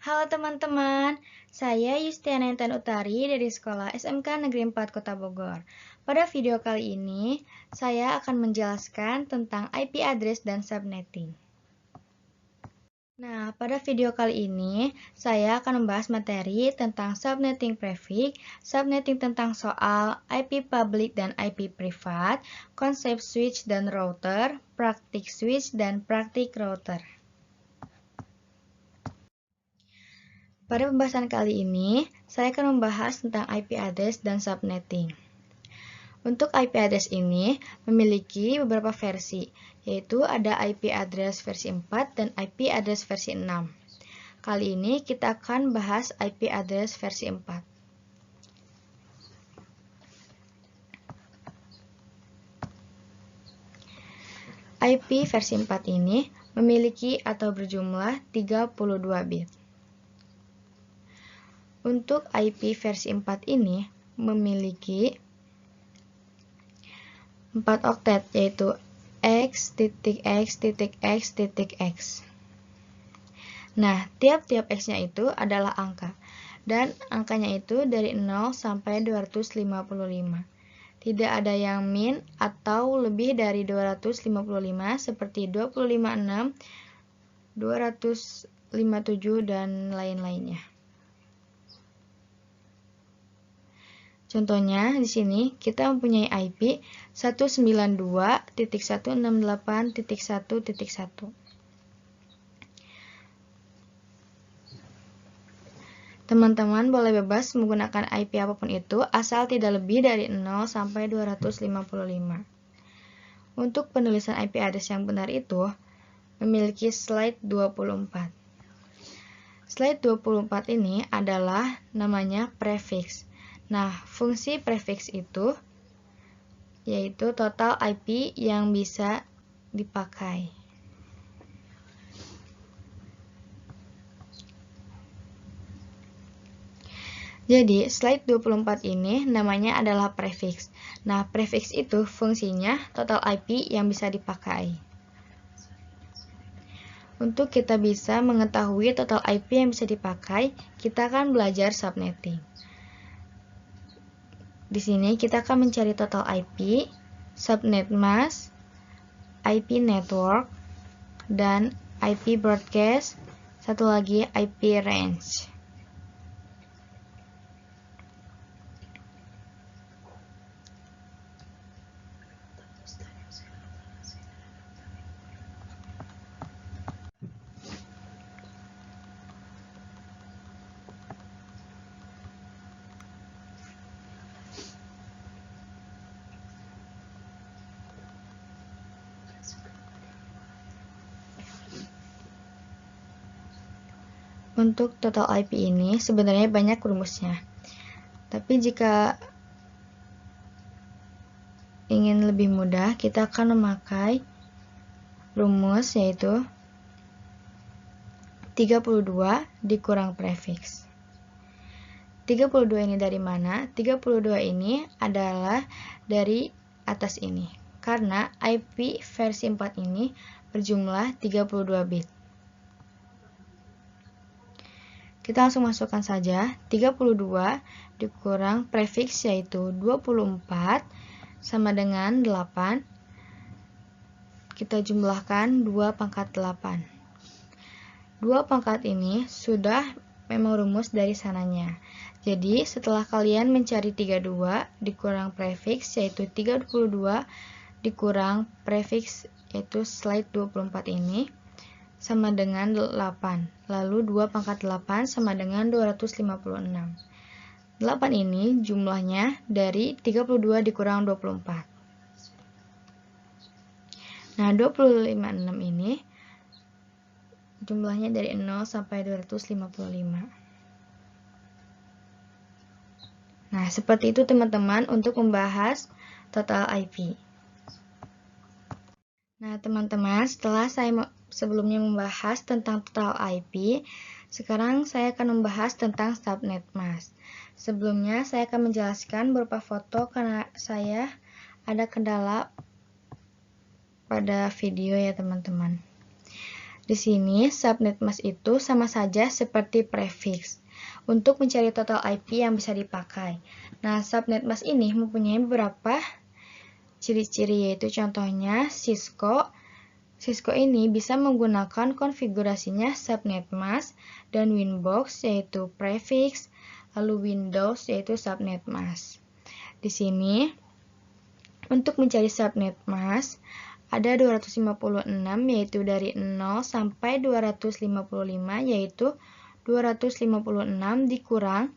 Halo teman-teman, saya Yustiana Intan Utari dari Sekolah SMK Negeri 4 Kota Bogor. Pada video kali ini, saya akan menjelaskan tentang IP address dan subnetting. Nah, pada video kali ini, saya akan membahas materi tentang subnetting prefix, subnetting tentang soal IP public dan IP privat, konsep switch dan router, praktik switch dan praktik router. Pada pembahasan kali ini, saya akan membahas tentang IP address dan subnetting. Untuk IP address ini memiliki beberapa versi, yaitu ada IP address versi 4 dan IP address versi 6. Kali ini kita akan bahas IP address versi 4. IP versi 4 ini memiliki atau berjumlah 32 bit. Untuk IP versi 4 ini memiliki 4 oktet, yaitu x.x.x.x. Nah, tiap-tiap x-nya itu adalah angka, dan angkanya itu dari 0 sampai 255. Tidak ada yang min atau lebih dari 255 seperti 256, 257, dan lain-lainnya. Contohnya, di sini kita mempunyai IP 192.168.1.1. Teman-teman boleh bebas menggunakan IP apapun itu, asal tidak lebih dari 0 sampai 255. Untuk penulisan IP address yang benar itu, memiliki slide 24. Slide 24 ini adalah namanya prefix. Nah, fungsi prefix itu yaitu total IP yang bisa dipakai. Jadi, slide 24 ini namanya adalah prefix. Nah, prefix itu fungsinya total IP yang bisa dipakai. Untuk kita bisa mengetahui total IP yang bisa dipakai, kita akan belajar subnetting. Di sini kita akan mencari total IP, subnet mask, IP network, dan IP broadcast, satu lagi IP range. Untuk total IP ini sebenarnya banyak rumusnya. Tapi jika ingin lebih mudah, kita akan memakai rumus yaitu 32 dikurang prefix. 32 ini dari mana? 32 ini adalah dari atas ini. Karena IP versi 4 ini berjumlah 32 bit. Kita langsung masukkan saja 32 dikurang prefix yaitu 24 sama dengan 8. Kita jumlahkan 2 pangkat 8. 2 pangkat ini sudah memang rumus dari sananya. Jadi setelah kalian mencari 32 dikurang prefix yaitu 32 dikurang prefix yaitu slide 24 ini sama dengan 8. Lalu 2 pangkat 8 sama dengan 256. 8 ini jumlahnya dari 32 dikurang 24. Nah, 256 ini jumlahnya dari 0 sampai 255. Nah, seperti itu teman-teman untuk membahas total IP. Nah, teman-teman, setelah saya sebelumnya membahas tentang total IP, sekarang saya akan membahas tentang subnet mask. Sebelumnya, saya akan menjelaskan berupa foto karena saya ada kendala pada video ya teman-teman. Di sini subnet mask itu sama saja seperti prefix untuk mencari total IP yang bisa dipakai. Nah, subnet mask ini mempunyai beberapa ciri-ciri, yaitu contohnya Cisco. Cisco ini bisa menggunakan konfigurasinya subnet mask, dan Winbox yaitu prefix, lalu Windows yaitu subnet mask. Di sini untuk mencari subnet mask ada 256, yaitu dari 0 sampai 255, yaitu 256 dikurang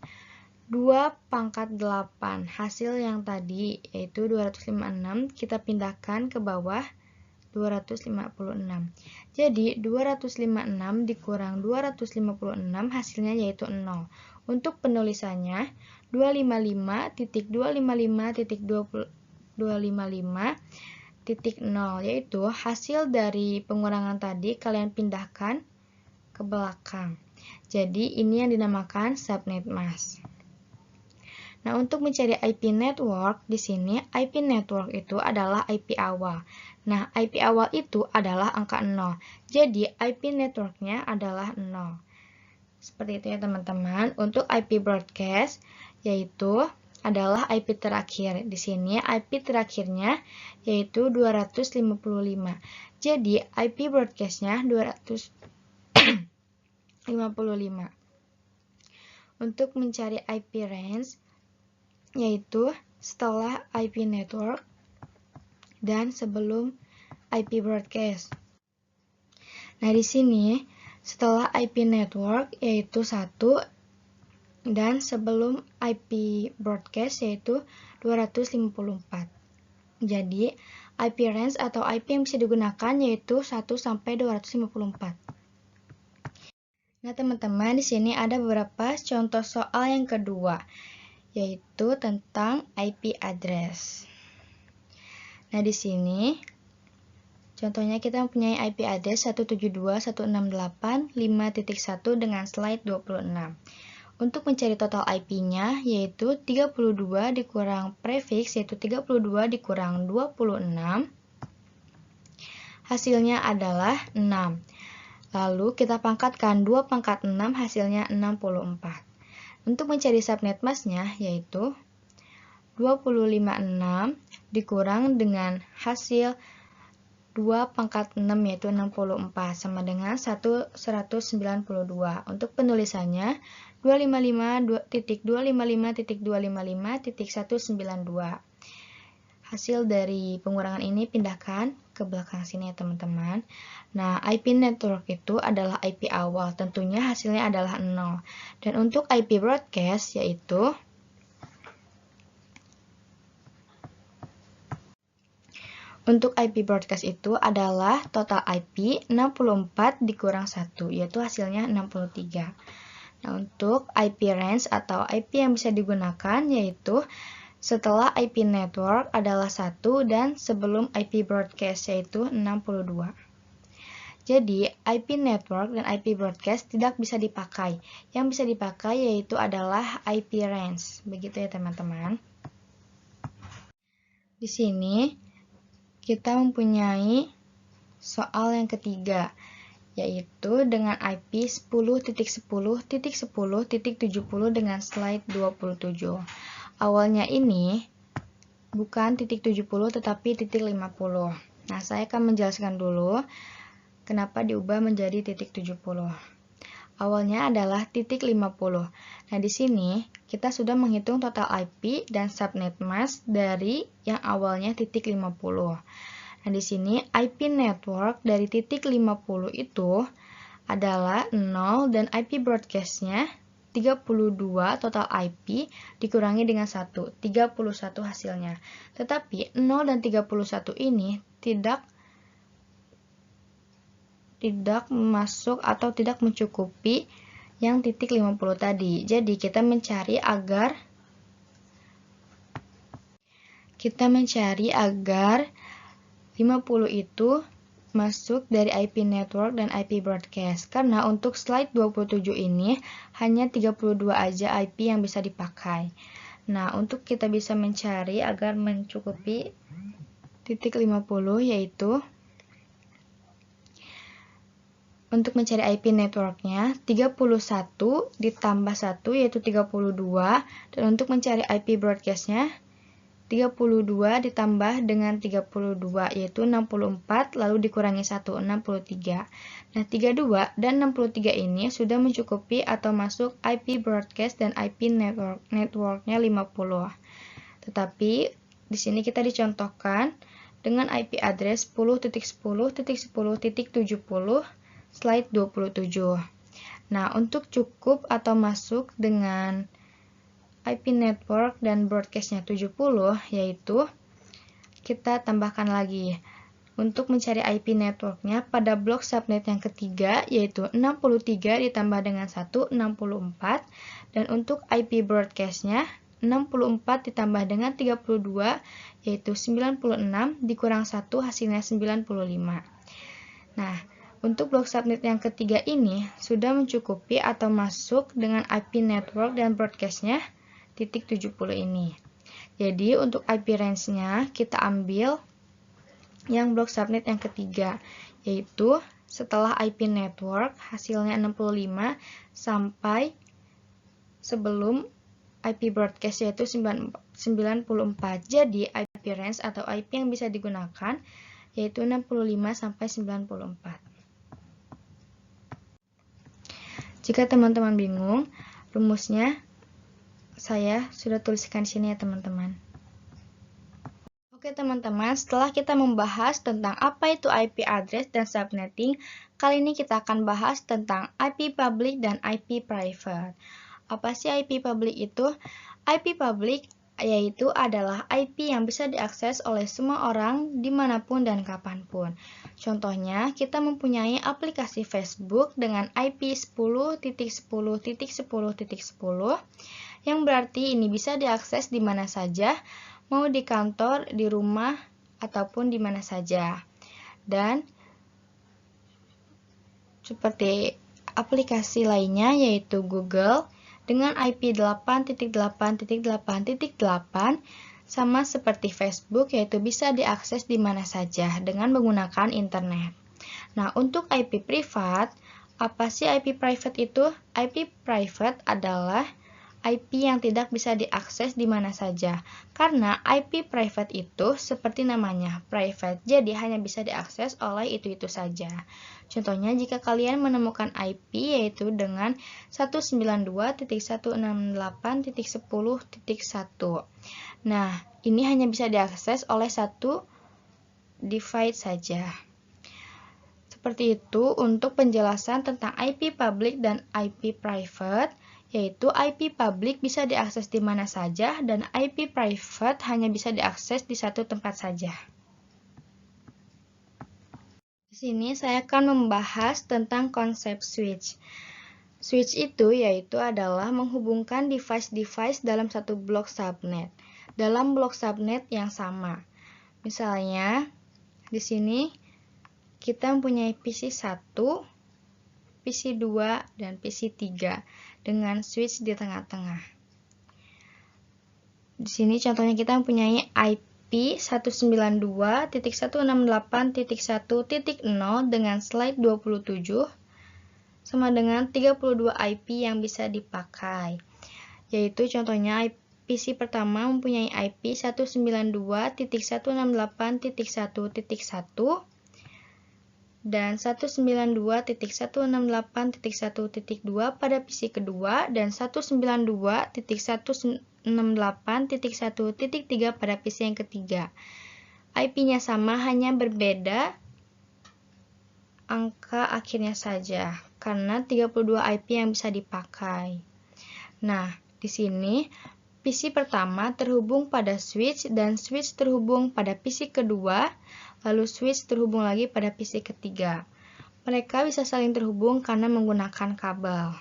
2 pangkat 8. Hasil yang tadi yaitu 256 kita pindahkan ke bawah 256. Jadi 256 dikurang 256 hasilnya yaitu 0. Untuk penulisannya 255.255.255.0, yaitu hasil dari pengurangan tadi kalian pindahkan ke belakang. Jadi ini yang dinamakan subnet mask. Nah, untuk mencari IP network di sini IP network itu adalah IP awal. Nah, IP awal itu adalah angka 0. Jadi IP networknya adalah 0. Seperti itu ya teman-teman. Untuk IP broadcast yaitu adalah IP terakhir. Di sini IP terakhirnya yaitu 255. Jadi IP broadcastnya 255. Untuk mencari IP range yaitu setelah IP network dan sebelum IP broadcast. Nah, di sini setelah IP network yaitu 1 dan sebelum IP broadcast yaitu 254. Jadi, IP range atau IP yang bisa digunakan yaitu 1 sampai 254. Nah, teman-teman, di sini ada beberapa contoh soal yang kedua, yaitu tentang IP address. Nah, di sini contohnya kita mempunyai IP address 172.168.5.1 dengan slide 26. Untuk mencari total IP-nya yaitu 32 dikurang prefix yaitu 32 dikurang 26. Hasilnya adalah 6. Lalu kita pangkatkan 2 pangkat 6 hasilnya 64. Untuk mencari subnet mask-nya yaitu 256 dikurang dengan hasil 2 pangkat 6 yaitu 64 sama dengan 192. Untuk penulisannya 255.255.255.192. Hasil dari pengurangan ini pindahkan ke belakang sini ya teman-teman. Nah, IP network itu adalah IP awal, tentunya hasilnya adalah 0. Dan untuk IP broadcast yaitu untuk IP broadcast itu adalah total IP 64 dikurang 1, yaitu hasilnya 63. Nah, untuk IP range atau IP yang bisa digunakan yaitu setelah IP network adalah 1 dan sebelum IP broadcast yaitu 62. Jadi, IP network dan IP broadcast tidak bisa dipakai. Yang bisa dipakai yaitu adalah IP range. Begitu ya teman-teman. Di sini kita mempunyai soal yang ketiga, yaitu dengan IP 10.10.10.70 dengan slide 27. Awalnya ini bukan titik 70 tetapi titik 50. Nah, saya akan menjelaskan dulu kenapa diubah menjadi titik 70. Awalnya adalah titik 50. Nah, di sini kita sudah menghitung total IP dan subnet mask dari yang awalnya titik 50. Nah, di sini IP network dari titik 50 itu adalah 0 dan IP broadcast-nya 32 total IP dikurangi dengan 1, 31 hasilnya. Tetapi 0 dan 31 ini tidak masuk atau tidak mencukupi yang titik 50 tadi. Jadi kita mencari agar 50 itu masuk dari IP network dan IP broadcast. Karena untuk slide 27 ini hanya 32 aja IP yang bisa dipakai. Nah, untuk kita bisa mencari agar mencukupi titik 50 yaitu untuk mencari IP networknya 31 ditambah 1 yaitu 32, dan untuk mencari IP broadcastnya 32 ditambah dengan 32 yaitu 64, lalu dikurangi 1, 63. Nah, 32 dan 63 ini sudah mencukupi atau masuk IP broadcast dan IP networknya 50. Tetapi di sini kita dicontohkan dengan IP address 10.10.10.70 slide 27. Nah, untuk cukup atau masuk dengan IP network dan broadcastnya 70, yaitu kita tambahkan lagi untuk mencari IP networknya pada blok subnet yang ketiga, yaitu 63 ditambah dengan 1, 64, dan untuk IP broadcastnya 64 ditambah dengan 32, yaitu 96, dikurang 1 hasilnya 95. Nah, untuk blok subnet yang ketiga ini sudah mencukupi atau masuk dengan IP network dan broadcastnya titik 70 ini. Jadi untuk IP range-nya kita ambil yang blok subnet yang ketiga, yaitu setelah IP network hasilnya 65 sampai sebelum IP broadcast yaitu 94. Jadi IP range atau IP yang bisa digunakan yaitu 65 sampai 94. Jika teman-teman bingung, rumusnya saya sudah tuliskan di sini ya teman-teman. Oke teman-teman, setelah kita membahas tentang apa itu IP address dan subnetting, kali ini kita akan bahas tentang IP public dan IP private. Apa sih IP public itu? IP public yaitu adalah IP yang bisa diakses oleh semua orang dimanapun dan kapanpun. Contohnya, kita mempunyai aplikasi Facebook dengan IP 10.10.10.10, yang berarti ini bisa diakses di mana saja, mau di kantor, di rumah, ataupun di mana saja. Dan seperti aplikasi lainnya yaitu Google dengan IP 8.8.8.8 sama seperti Facebook yaitu bisa diakses di mana saja dengan menggunakan internet. Nah, untuk IP privat, apa sih IP private itu? IP private adalah IP yang tidak bisa diakses di mana saja. Karena IP private itu seperti namanya, private. Jadi hanya bisa diakses oleh itu-itu saja. Contohnya jika kalian menemukan IP yaitu dengan 192.168.10.1. Nah, ini hanya bisa diakses oleh satu device saja. Seperti itu untuk penjelasan tentang IP public dan IP private, yaitu IP public bisa diakses di mana saja dan IP private hanya bisa diakses di satu tempat saja. Di sini saya akan membahas tentang konsep switch. Switch itu yaitu adalah menghubungkan device-device dalam satu blok subnet, dalam blok subnet yang sama. Misalnya, di sini kita mempunyai PC 1, PC 2, dan PC 3 dengan switch di tengah-tengah. Di sini contohnya kita mempunyai IP 192.168.1.0 dengan slide 27 sama dengan 32 IP yang bisa dipakai. Yaitu contohnya PC pertama mempunyai IP 192.168.1.1 dan 192.168.1.2 pada PC kedua dan 192.168.1.3 pada PC yang ketiga. IP-nya sama, hanya berbeda angka akhirnya saja karena 32 IP yang bisa dipakai. Nah, di sini PC pertama terhubung pada switch dan switch terhubung pada PC kedua, lalu switch terhubung lagi pada PC ketiga. Mereka bisa saling terhubung karena menggunakan kabel.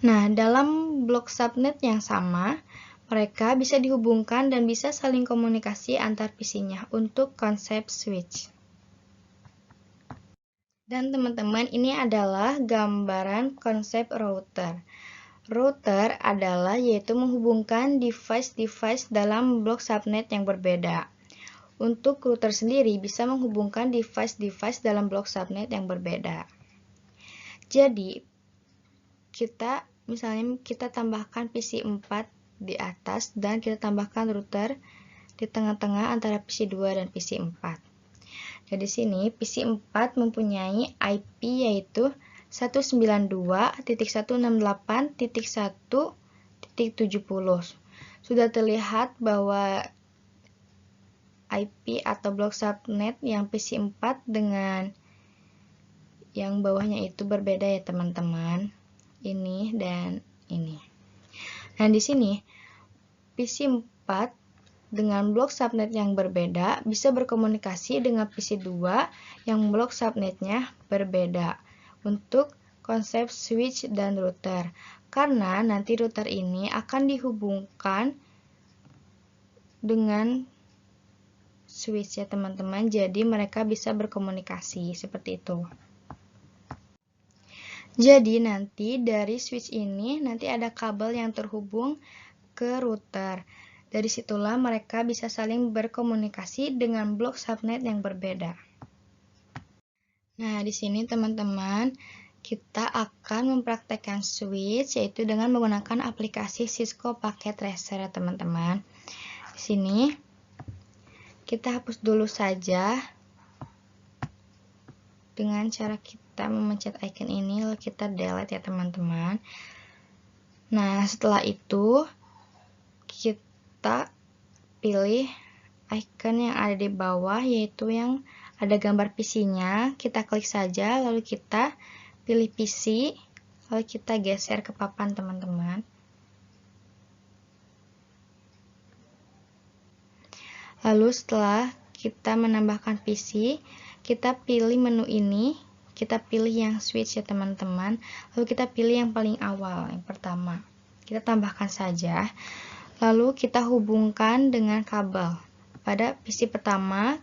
Nah, dalam blok subnet yang sama, mereka bisa dihubungkan dan bisa saling komunikasi antar PC-nya untuk konsep switch. Dan teman-teman, ini adalah gambaran konsep router. Router adalah yaitu menghubungkan device-device dalam blok subnet yang berbeda. untuk router sendiri bisa menghubungkan device-device dalam blok subnet yang berbeda. Jadi, misalnya kita tambahkan PC 4 di atas dan kita tambahkan router di tengah-tengah antara PC 2 dan PC 4. Nah, di sini PC 4 mempunyai IP yaitu 192.168.1.70. Sudah terlihat bahwa IP atau blok subnet yang PC 4 dengan yang bawahnya itu berbeda ya teman-teman. Ini dan ini. Nah, di sini PC 4 dengan blok subnet yang berbeda bisa berkomunikasi dengan PC 2 yang blok subnetnya berbeda untuk konsep switch dan router. Karena nanti router ini akan dihubungkan dengan switch ya teman-teman, jadi mereka bisa berkomunikasi seperti itu. Jadi nanti dari switch ini nanti ada kabel yang terhubung ke router. Dari situlah mereka bisa saling berkomunikasi dengan blok subnet yang berbeda. Nah, di sini teman-teman, kita akan mempraktekkan switch yaitu dengan menggunakan aplikasi Cisco Packet Tracer ya teman-teman. Di sini kita hapus dulu saja dengan cara kita memencet icon ini lalu kita delete ya teman-teman. Nah, setelah itu kita pilih icon yang ada di bawah yaitu yang ada gambar PC-nya, kita klik saja lalu kita pilih PC lalu kita geser ke papan teman-teman. Lalu setelah kita menambahkan PC, kita pilih menu ini, kita pilih yang switch ya teman-teman, lalu kita pilih yang paling awal, yang pertama. Kita tambahkan saja, lalu kita hubungkan dengan kabel pada PC pertama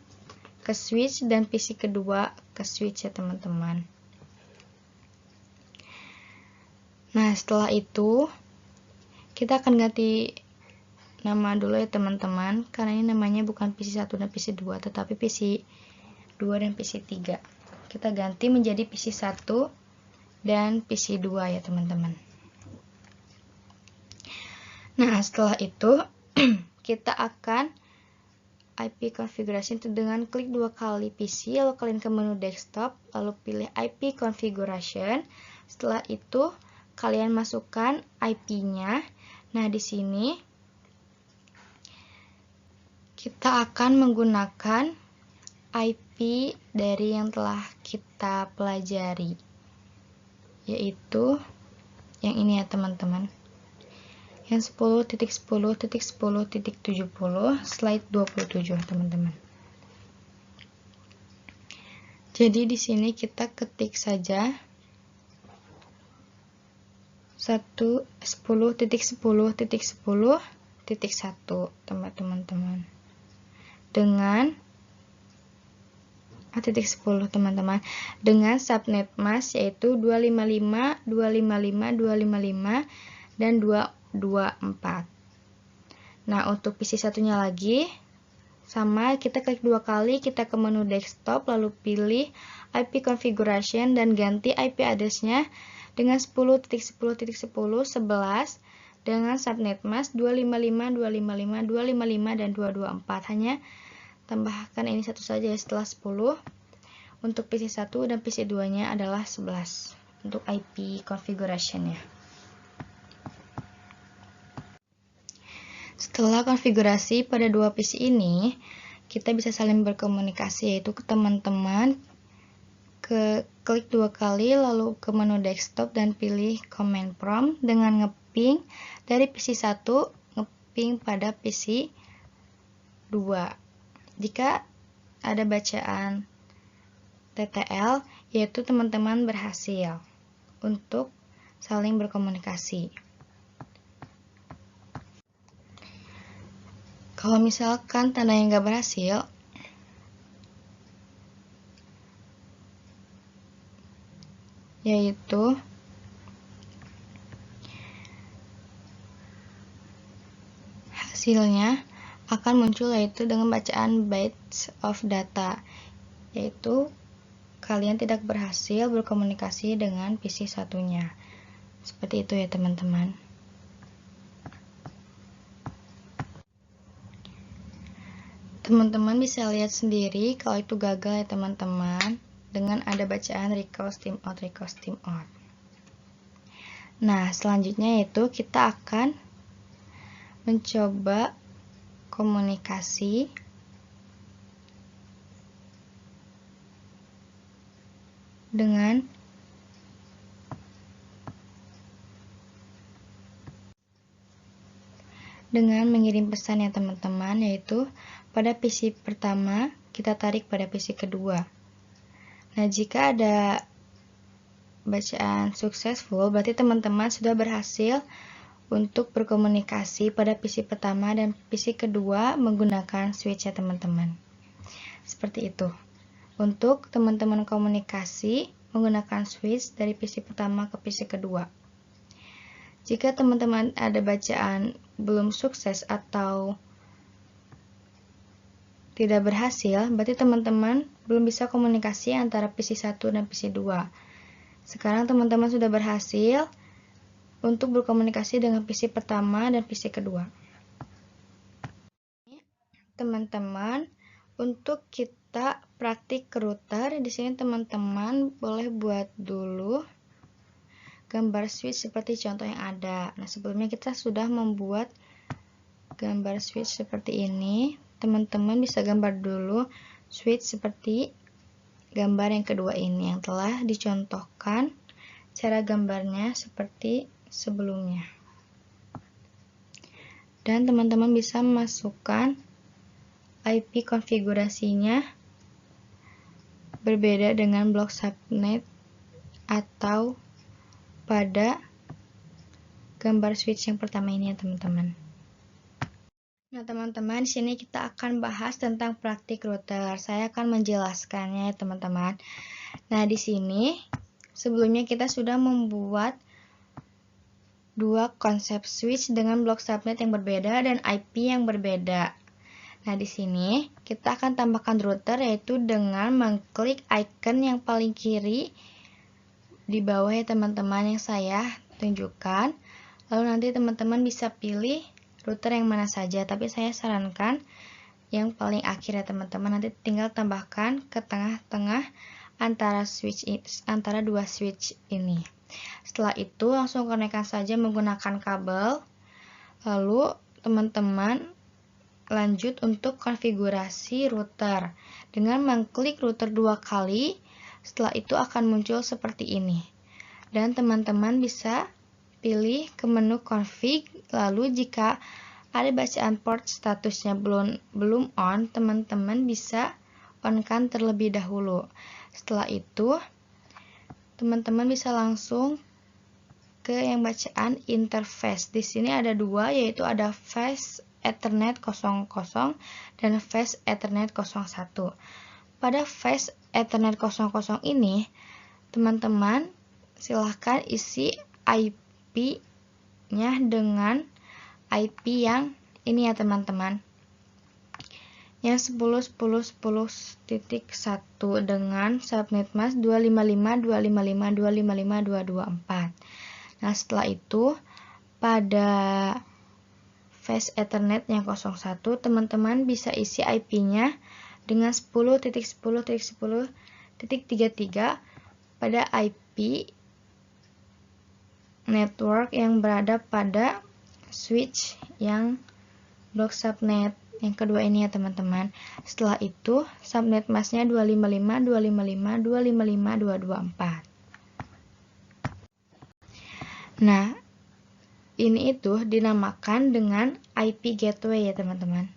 ke switch dan PC kedua ke switch ya teman-teman. Nah, setelah itu kita akan ganti nama dulu ya teman-teman, karena ini namanya bukan PC 1 dan PC 2 tetapi PC 2 dan PC 3. Kita ganti menjadi PC 1 dan PC 2 ya teman-teman. Nah, setelah itu kita akan IP configuration dengan klik 2 kali PC, lalu kalian ke menu desktop, lalu pilih IP configuration. Setelah itu kalian masukkan IP-nya. Nah, di sini kita akan menggunakan IP dari yang telah kita pelajari, yaitu yang ini ya teman-teman, yang 10.10.10.70 slide 27 teman-teman. Jadi di sini kita ketik saja 10.10.10.1 teman-teman. Dengan titik 10 teman-teman, dengan subnet mask yaitu 255, 255, 255 dan 224. Nah, untuk PC satunya lagi sama, kita klik 2 kali, kita ke menu desktop lalu pilih IP configuration dan ganti IP address-nya dengan 10.10.10.11 dengan subnet mask 255, 255, 255 dan 224. Hanya tambahkan ini satu saja setelah 10. Untuk PC 1 dan PC 2 nya adalah 11 untuk IP configuration-nya. Setelah konfigurasi pada dua PC ini, kita bisa saling berkomunikasi, yaitu ke teman-teman, klik 2 kali lalu ke menu desktop dan pilih command prompt dengan ngeping dari PC 1 ngeping pada PC 2. Jika ada bacaan TTL, yaitu teman-teman berhasil untuk saling berkomunikasi. Kalau misalkan tanda yang nggak berhasil, yaitu hasilnya akan muncul, yaitu dengan bacaan bytes of data, yaitu kalian tidak berhasil berkomunikasi dengan PC satunya. Seperti itu ya teman-teman. Teman-teman bisa lihat sendiri kalau itu gagal ya teman-teman, dengan ada bacaan request timeout, request timeout. Nah, selanjutnya yaitu kita akan mencoba komunikasi dengan mengirim pesan ya teman-teman, yaitu pada PC pertama kita tarik pada PC kedua. Nah, jika ada bacaan successful, berarti teman-teman sudah berhasil untuk berkomunikasi pada PC pertama dan PC kedua menggunakan switch ya teman-teman. Seperti itu. Untuk teman-teman komunikasi menggunakan switch dari PC pertama ke PC kedua. Jika teman-teman ada bacaan belum sukses atau tidak berhasil, berarti teman-teman belum bisa komunikasi antara PC 1 dan PC 2. Sekarang teman-teman sudah berhasil untuk berkomunikasi dengan PC pertama dan PC kedua. Teman-teman, untuk kita praktik ke router, di sini teman-teman boleh buat dulu gambar switch seperti contoh yang ada. Nah, sebelumnya kita sudah membuat gambar switch seperti ini. Teman-teman bisa gambar dulu switch seperti gambar yang kedua ini yang telah dicontohkan cara gambarnya seperti sebelumnya. Dan teman-teman bisa masukkan IP konfigurasinya berbeda dengan blok subnet atau pada gambar switch yang pertama ini ya teman-teman. Nah teman-teman, di sini kita akan bahas tentang praktik router. Saya akan menjelaskannya ya teman-teman. Nah di sini sebelumnya kita sudah membuat dua konsep switch dengan blok subnet yang berbeda dan IP yang berbeda. Nah di sini kita akan tambahkan router, yaitu dengan mengklik icon yang paling kiri di bawah ya teman-teman yang saya tunjukkan. Lalu nanti teman-teman bisa pilih router yang mana saja, tapi saya sarankan yang paling akhir ya teman-teman. Nanti tinggal tambahkan ke tengah-tengah antara dua switch ini. Setelah itu langsung konekkan saja menggunakan kabel. Lalu teman-teman lanjut untuk konfigurasi router dengan mengklik router 2 kali. Setelah itu akan muncul seperti ini. Dan teman-teman bisa pilih ke menu config. Lalu jika ada bacaan port statusnya belum on, teman-teman bisa on-kan terlebih dahulu. Setelah itu teman-teman bisa langsung ke yang bacaan interface. Di sini ada dua, yaitu ada fast Ethernet 00 dan fast Ethernet 01. Pada fast Ethernet 00 ini, teman-teman silahkan isi IP-nya dengan IP yang ini ya teman-teman. Yang 10.10.10.1 dengan subnet mask 255.255.255.224. Nah, setelah itu pada fast Ethernet yang 01, teman-teman bisa isi IP-nya dengan 10.10.10.33 pada IP network yang berada pada switch yang blok subnet yang kedua ini ya teman-teman. Setelah itu subnet masknya 255.255.255.224. Nah, ini itu dinamakan dengan IP gateway ya teman-teman.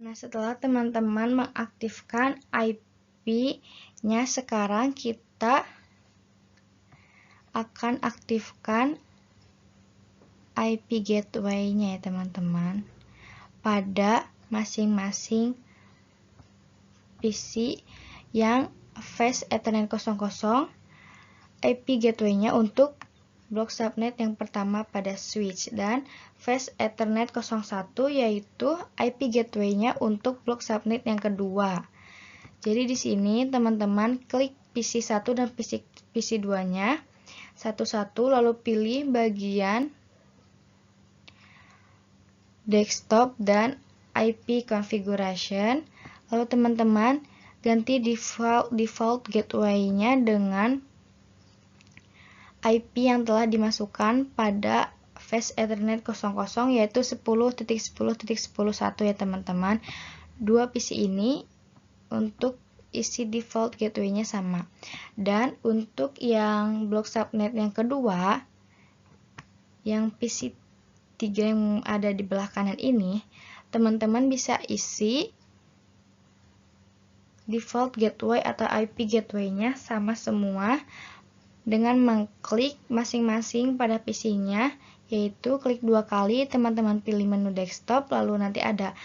Nah, setelah teman-teman mengaktifkan IP-nya, sekarang kita akan aktifkan IP gateway-nya ya teman-teman pada masing-masing PC yang fast Ethernet 00. IP gateway-nya untuk blok subnet yang pertama pada switch, dan Fast Ethernet 01 yaitu IP gateway-nya untuk blok subnet yang kedua. Jadi di sini teman-teman klik PC 1 dan PC 2-nya satu-satu, lalu pilih bagian desktop dan IP configuration. Lalu teman-teman ganti default gateway-nya dengan IP yang telah dimasukkan pada Fast Ethernet 00 yaitu 10.10.11 ya teman-teman. Dua PC ini untuk isi default gateway-nya sama. Dan untuk yang blok subnet yang kedua, yang PC 3 yang ada di belah kanan ini, teman-teman bisa isi default gateway atau IP gateway-nya sama semua dengan mengklik masing-masing pada PC-nya, yaitu klik dua kali, teman-teman pilih menu desktop, lalu nanti ada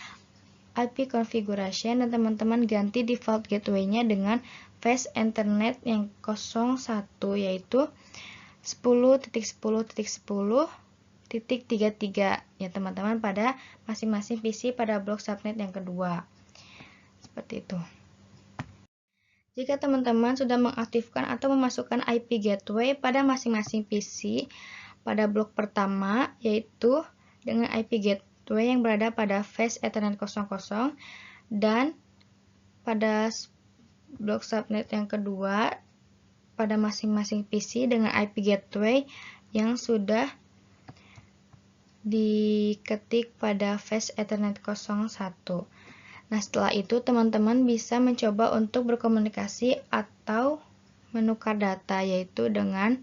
IP configuration, dan teman-teman ganti default gateway-nya dengan Fast Ethernet yang 01 yaitu 10.10.10.33 ya teman-teman pada masing-masing PC pada blok subnet yang kedua. Seperti itu. Jika teman-teman sudah mengaktifkan atau memasukkan IP gateway pada masing-masing PC pada blok pertama, yaitu dengan IP gateway yang berada pada Fast Ethernet 00, dan pada blok subnet yang kedua pada masing-masing PC dengan IP gateway yang sudah diketik pada Fast Ethernet 01. Nah, setelah itu teman-teman bisa mencoba untuk berkomunikasi atau menukar data, yaitu dengan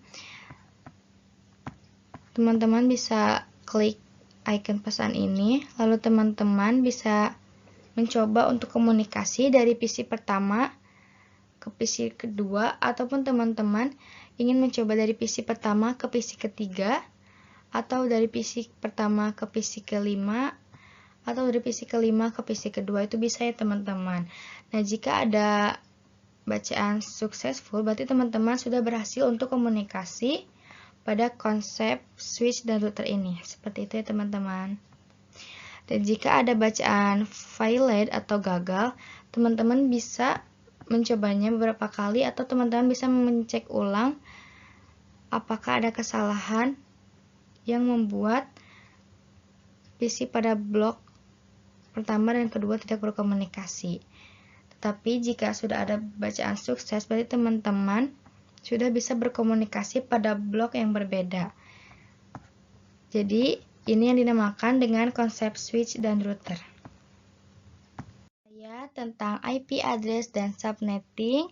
teman-teman bisa klik icon pesan ini, lalu teman-teman bisa mencoba untuk komunikasi dari PC pertama ke PC kedua, ataupun teman-teman ingin mencoba dari PC pertama ke PC ketiga, atau dari PC pertama ke PC kelima, atau dari PC kelima ke PC kedua, itu bisa ya teman-teman. Nah, jika ada bacaan successful, berarti teman-teman sudah berhasil untuk komunikasi pada konsep switch dan router ini. Seperti itu ya teman-teman. Dan jika ada bacaan failed atau gagal, teman-teman bisa mencobanya beberapa kali, atau teman-teman bisa mencek ulang apakah ada kesalahan yang membuat PC pada blok pertama dan kedua tidak berkomunikasi. Tetapi jika sudah ada bacaan sukses, berarti teman-teman sudah bisa berkomunikasi pada blok yang berbeda. Jadi ini yang dinamakan dengan konsep switch dan router. Tentang IP address dan subnetting,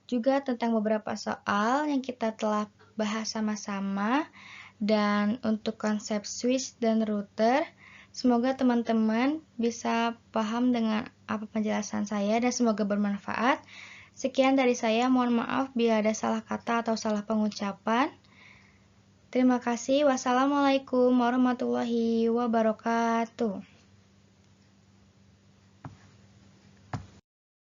juga tentang beberapa soal yang kita telah bahas sama-sama, dan untuk konsep switch dan router. Semoga teman-teman bisa paham dengan apa penjelasan saya dan semoga bermanfaat. Sekian dari saya, mohon maaf bila ada salah kata atau salah pengucapan. Terima kasih. Wassalamualaikum warahmatullahi wabarakatuh.